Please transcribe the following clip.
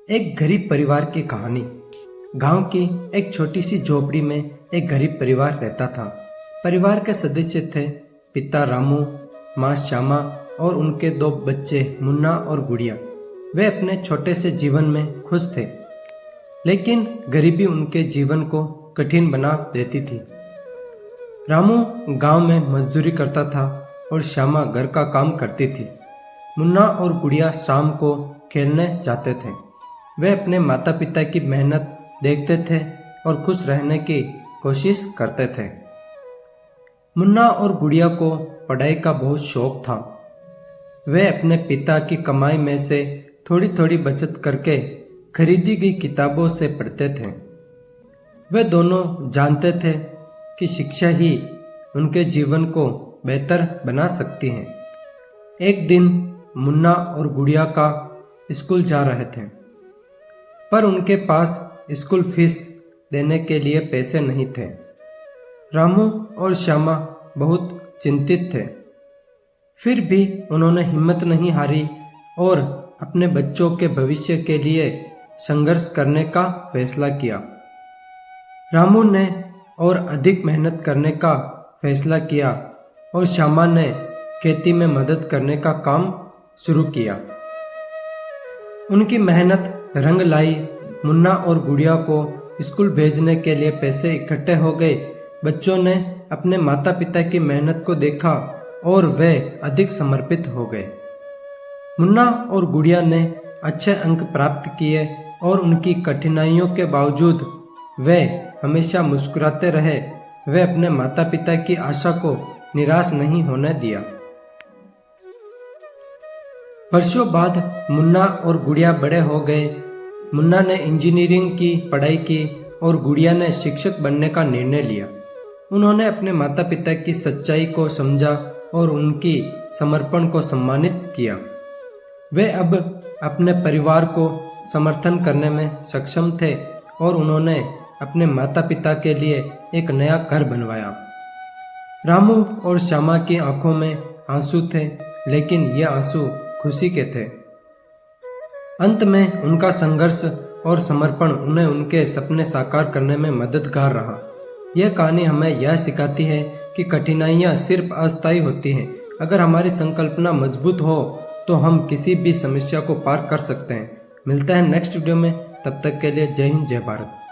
एक गरीब परिवार की कहानी। गांव की एक छोटी सी झोपड़ी में एक गरीब परिवार रहता था। परिवार के सदस्य थे पिता रामू, माँ श्यामा और उनके दो बच्चे मुन्ना और गुड़िया। वे अपने छोटे से जीवन में खुश थे, लेकिन गरीबी उनके जीवन को कठिन बना देती थी। रामू गांव में मजदूरी करता था और श्यामा घर का काम करती थी। मुन्ना और गुड़िया शाम को खेलने जाते थे। वे अपने माता पिता की मेहनत देखते थे और खुश रहने की कोशिश करते थे। मुन्ना और गुड़िया को पढ़ाई का बहुत शौक था। वे अपने पिता की कमाई में से थोड़ी थोड़ी बचत करके खरीदी गई किताबों से पढ़ते थे। वे दोनों जानते थे कि शिक्षा ही उनके जीवन को बेहतर बना सकती है। एक दिन मुन्ना और गुड़िया का स्कूल जा रहे थे, पर उनके पास स्कूल फीस देने के लिए पैसे नहीं थे। रामू और श्यामा बहुत चिंतित थे, फिर भी उन्होंने हिम्मत नहीं हारी और अपने बच्चों के भविष्य के लिए संघर्ष करने का फैसला किया। रामू ने और अधिक मेहनत करने का फैसला किया और श्यामा ने खेती में मदद करने का काम शुरू किया। उनकी मेहनत रंग लाई। मुन्ना और गुड़िया को स्कूल भेजने के लिए पैसे इकट्ठे हो गए। बच्चों ने अपने माता पिता की मेहनत को देखा और वे अधिक समर्पित हो गए। मुन्ना और गुड़िया ने अच्छे अंक प्राप्त किए और उनकी कठिनाइयों के बावजूद वे हमेशा मुस्कुराते रहे। वे अपने माता पिता की आशा को निराश नहीं होने दिया। वर्षों बाद मुन्ना और गुड़िया बड़े हो गए। मुन्ना ने इंजीनियरिंग की पढ़ाई की और गुड़िया ने शिक्षक बनने का निर्णय लिया। उन्होंने अपने माता पिता की सच्चाई को समझा और उनकी समर्पण को सम्मानित किया। वे अब अपने परिवार को समर्थन करने में सक्षम थे और उन्होंने अपने माता पिता के लिए एक नया घर बनवाया। रामू और श्यामा की आंखों में आंसू थे, लेकिन ये आंसू खुशी के थे। अंत में उनका संघर्ष और समर्पण उन्हें उनके सपने साकार करने में मददगार रहा। यह कहानी हमें यह सिखाती है कि कठिनाइयाँ सिर्फ अस्थायी होती हैं। अगर हमारी संकल्पना मजबूत हो तो हम किसी भी समस्या को पार कर सकते हैं। मिलते हैं नेक्स्ट वीडियो में, तब तक के लिए जय हिंद, जय भारत।